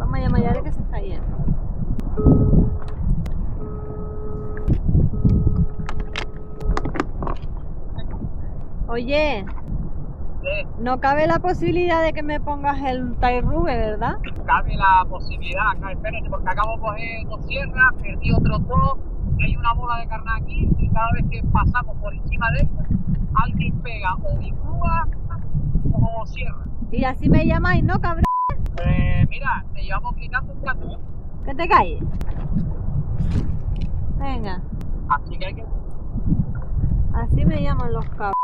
Vamos a llamar a Yare que se está yendo. Oye, no cabe la posibilidad de que me pongas el tie rube, ¿verdad? Cabe la posibilidad, acá, espérate, porque acabo de coger dos sierras, perdí otros dos, hay una bola de carnal aquí y cada vez que pasamos por encima de ella, alguien pega o bicúa o sierra. Y así me llamáis, ¿no, cabrón? Mira, te llevamos gritando un rato, ¿eh? Que te calles. Venga, Así que hay que... así me llaman los cabros.